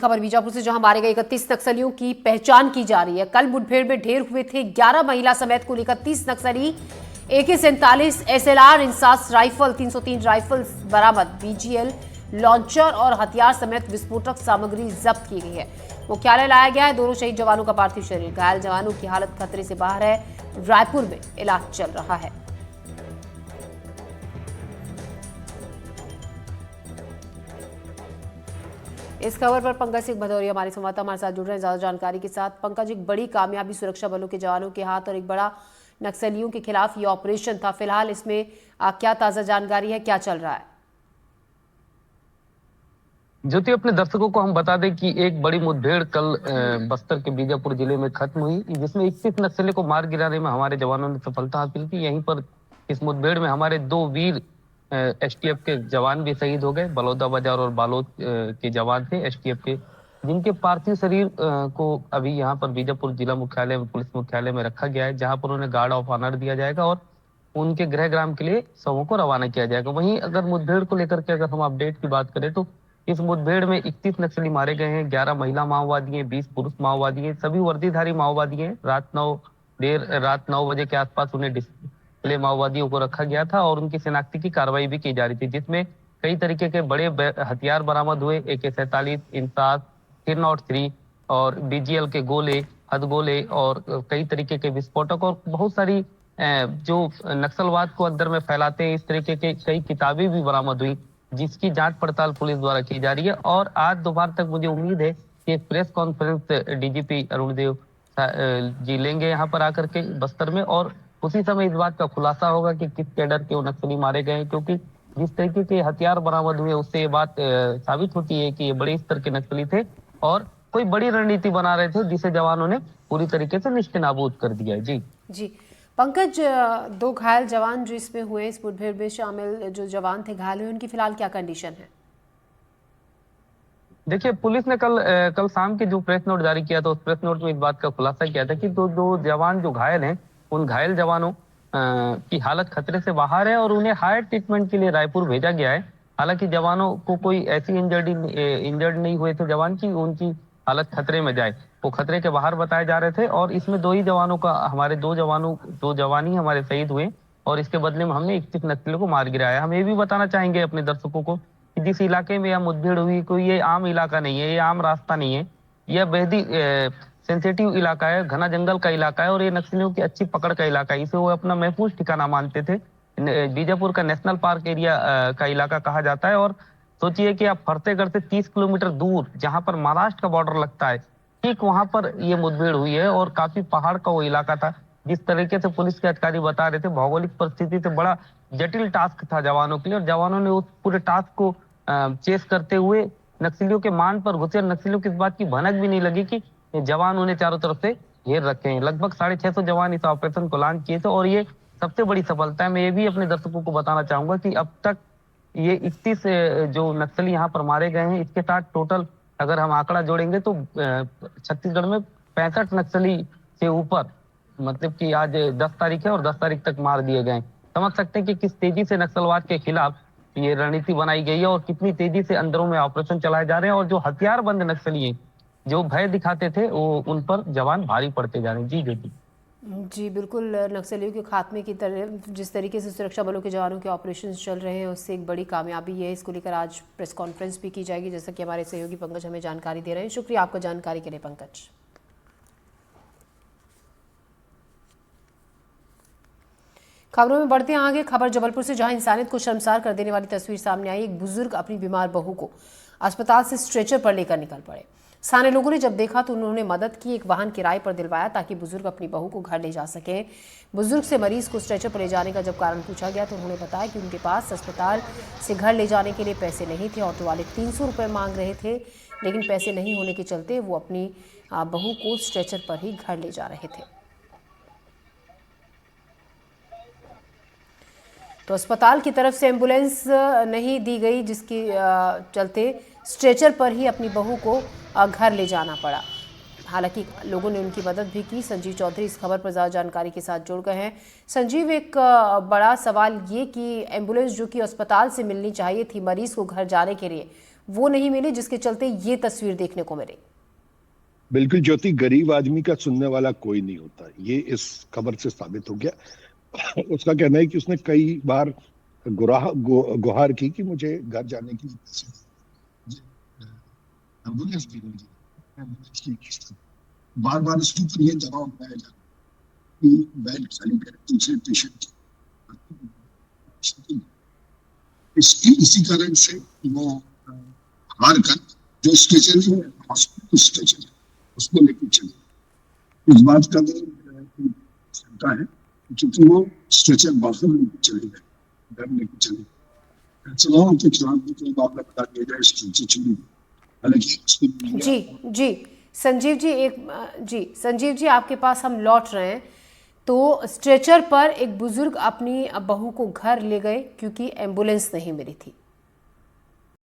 खबर बीजापुर से, जहां मारे गए 31 नक्सलियों की पहचान की जा रही है। कल मुठभेड़ में ढेर हुए थे 11 महिला समेत कुल 31 नक्सली। AK-47 SLR INSAS rifle 303 rifle बरामद, BGL लॉन्चर और हथियार समेत विस्फोटक सामग्री जब्त की गई है। मुख्यालय लाया गया है दोनों शहीद जवानों का पार्थिव शरीर। घायल जवानों की हालत खतरे से बाहर है, रायपुर में इलाज चल रहा है। इस खबर पर पंकज सिंह भदौरिया हमारे संवाददाता हमारे साथ जुड़ रहे हैं ज्यादा जानकारी के साथ। पंकज, एक बड़ी कामयाबी सुरक्षा बलों के जवानों के हाथ और एक बड़ा नक्सलियों के खिलाफ ये ऑपरेशन था। फिलहाल इसमें क्या ताजा जानकारी है, क्या चल रहा है? ज्योति, अपने दर्शकों को हम बता दें कि एक बड़ी मुठभेड़ कल बस्तर के बीजापुर जिले में खत्म हुई, जिसमें 21 नक्सली को मार गिराने में हमारे जवानों ने सफलता हासिल की। यहीं पर इस मुठभेड़ में हमारे 2 वीर STF के जवान भी शहीद हो गए। बलौदा बाजार और बालोद के जवान थे STF के, जिनके पार्थिव शरीर को अभी यहाँ पर बीजापुर जिला मुख्यालय पुलिस मुख्यालय में रखा गया है, जहाँ पर उन्हें गार्ड ऑफ ऑनर दिया जाएगा और उनके गृह ग्राम के लिए शवों को रवाना किया जाएगा। वहीं अगर मुठभेड़ को लेकर के अगर हम अपडेट की बात करें तो इस मुठभेड़ में 31 नक्सली मारे गए हैं। 11 महिला माओवादी हैं, 20 पुरुष माओवादी हैं, सभी वर्दीधारी माओवादी हैं। देर रात 9 बजे के आसपास उन्हें डिस्प्ले माओवादियों को रखा गया था और उनकी शिनाख्ती की कार्रवाई भी की जा रही थी, जिसमें कई तरीके के बड़े हथियार बरामद हुए। AK-47 इंसास 303 और BGL के गोले, हथगोले और कई तरीके के विस्फोटक और बहुत सारी जो नक्सलवाद को अंदर में फैलाते हैं इस तरीके के कई किताबें भी बरामद हुई, जिसकी जांच पड़ताल पुलिस द्वारा की जा रही है। और आज दोपहर तक मुझे उम्मीद है कि एक press conference DGP Arun Dev ji लेंगे यहाँ पर आकर के बस्तर में, और उसी समय इस बात का खुलासा होगा कि किस कैडर के वो नक्सली मारे गए हैं। क्योंकि जिस तरीके के हथियार बरामद हुए उससे ये बात साबित होती है कि ये बड़े स्तर के नक्सली थे और कोई बड़ी रणनीति बना रहे थे, जिसे जवानों ने पूरी तरीके से निस्तेनाबूद कर दिया है। जी पंकज, 2 घायल जवान जो इसमें हुए, इस मुठभेड़ में शामिल जो जवान थे घायल हुए, उनकी फिलहाल क्या कंडीशन है? देखिए, पुलिस ने कल शाम के जो प्रेस नोट जारी किया था, उस प्रेस नोट में इस बात का खुलासा किया था कि दो जवान जो घायल हैं, उन घायल जवानों की हालत खतरे से बाहर है और उन्हें हायर ट्रीटमेंट के लिए रायपुर भेजा गया है। हालांकि जवानों को कोई ऐसी इंजर्ड नहीं हुए थे जवान की उनकी हालत खतरे में जाए, वो खतरे के बाहर बताए जा रहे थे। और इसमें 2 ही जवानों का हमारे 2 जवान ही हमारे शहीद हुए और इसके बदले में हमने 21 नक्सलियों को मार गिराया। हम ये भी बताना चाहेंगे अपने दर्शकों को कि जिस इलाके में यह मुठभेड़ हुई, कोई ये आम इलाका नहीं है, ये आम रास्ता नहीं है, यह बेहद सेंसिटिव इलाका है, घना जंगल का इलाका है और ये नक्सलियों की अच्छी पकड़ का इलाका है। इसे वो अपना महफूज ठिकाना मानते थे। बीजापुर का नेशनल पार्क एरिया का इलाका कहा जाता है। और सोचिए कि आप फतेहगढ़ से 30 किलोमीटर दूर, जहां पर महाराष्ट्र का बॉर्डर लगता है, ठीक वहां पर ये मुठभेड़ हुई है और काफी पहाड़ का वो इलाका था। जिस तरीके से पुलिस के अधिकारी बता रहे थे, भौगोलिक परिस्थिति से बड़ा जटिल टास्क था जवानों के लिए और जवानों ने उस पूरे टास्क को चेस करते हुए नक्सलियों के मान पर घुसे। नक्सलियों की इस बात की भनक भी नहीं लगी कि जवान उन्हें चारों तरफ से घेर रखे हैं। लगभग 650 जवान इस ऑपरेशन को लॉन्च किए थे और ये सबसे बड़ी सफलता है। मैं ये भी अपने दर्शकों को बताना चाहूंगा कि अब तक ये 31 जो नक्सली यहाँ पर मारे गए हैं, इसके साथ टोटल अगर हम आंकड़ा जोड़ेंगे तो छत्तीसगढ़ में 65 नक्सली से ऊपर, मतलब कि आज 10 तारीख है और 10 तारीख तक मार दिए गए। समझ सकते हैं कि किस तेजी से नक्सलवाद के खिलाफ ये रणनीति बनाई गई है और कितनी तेजी से अंदरों में ऑपरेशन चलाए जा रहे हैं। और जो हथियारबंद नक्सली हैं, जो भय दिखाते थे, वो उन पर जवान भारी पड़ते जा रहे हैं। जी ज्योति। जी बिल्कुल, नक्सलियों के खात्मे की तरह जिस तरीके से सुरक्षा बलों के जवानों के ऑपरेशन चल रहे हैं, उससे एक बड़ी कामयाबी है। इसको लेकर आज प्रेस कॉन्फ्रेंस भी की जाएगी, जैसा कि हमारे सहयोगी पंकज हमें जानकारी दे रहे हैं। शुक्रिया आपका जानकारी के लिए पंकज। खबरों में बढ़ते हैं आगे। खबर जबलपुर से, जहां इंसानियत को शर्मसार कर देने वाली तस्वीर सामने आई। एक बुजुर्ग अपनी बीमार बहू को अस्पताल से स्ट्रेचर पर लेकर निकल पड़े। स्थानीय लोगों ने जब देखा तो उन्होंने मदद की, एक वाहन किराए पर दिलवाया ताकि बुजुर्ग अपनी बहू को घर ले जा सके। बुजुर्ग से मरीज को स्ट्रेचर पर ले जाने का जब कारण पूछा गया तो उन्होंने बताया कि उनके पास अस्पताल से घर ले जाने के लिए पैसे नहीं थे। ऑटो वाले 300 रुपये मांग रहे थे, लेकिन पैसे नहीं होने के चलते वो अपनी बहू को स्ट्रेचर पर ही घर ले जा रहे थे। तो अस्पताल की तरफ से एम्बुलेंस नहीं दी गई, जिसकी चलते स्ट्रेचर पर ही अपनी बहू को घर ले जाना पड़ा। हालांकि लोगों ने उनकी मदद भी की। संजीव चौधरी इस खबर पर ज़्यादा जानकारी के साथ जुड़ गए हैं। संजीव, एक बड़ा सवाल ये कि एम्बुलेंस जो कि अस्पताल से मिलनी चाहिए थी मरीज को घर जाने के लिए, वो नहीं मिले, जिसके चलते ये तस्वीर देखने को मिली। बिल्कुल ज्योति, गरीब आदमी का सुनने वाला कोई नहीं होता, ये इस खबर से साबित हो गया। उसका कहना है कि उसने कई बार गुहार की कि मुझे घर जाने की एम्बुलेंस भी नहीं दी। एम्बुलेंस की किस्त बार बार इसके ऊपर ये दबाव बनाया जा रहा है कि बेड खाली करें दूसरे पेशेंट की। इसी कारण से वो हार कर जो स्ट्रेचर है, हॉस्पिटल स्ट्रेचर है, उसको लेकर चले। इस बात का शंका है क्योंकि वो स्ट्रेचर बाहर लेकर चले गए, घर लेकर चले। चुनाव के खिलाफ भी कोई मामला बता दिया जाए स्ट्रेचर चोरी। हालांकि जी संजीव जी आपके पास हम लौट रहे हैं। तो स्ट्रेचर पर एक बुजुर्ग अपनी बहू को घर ले गए क्योंकि एम्बुलेंस नहीं मिली थी।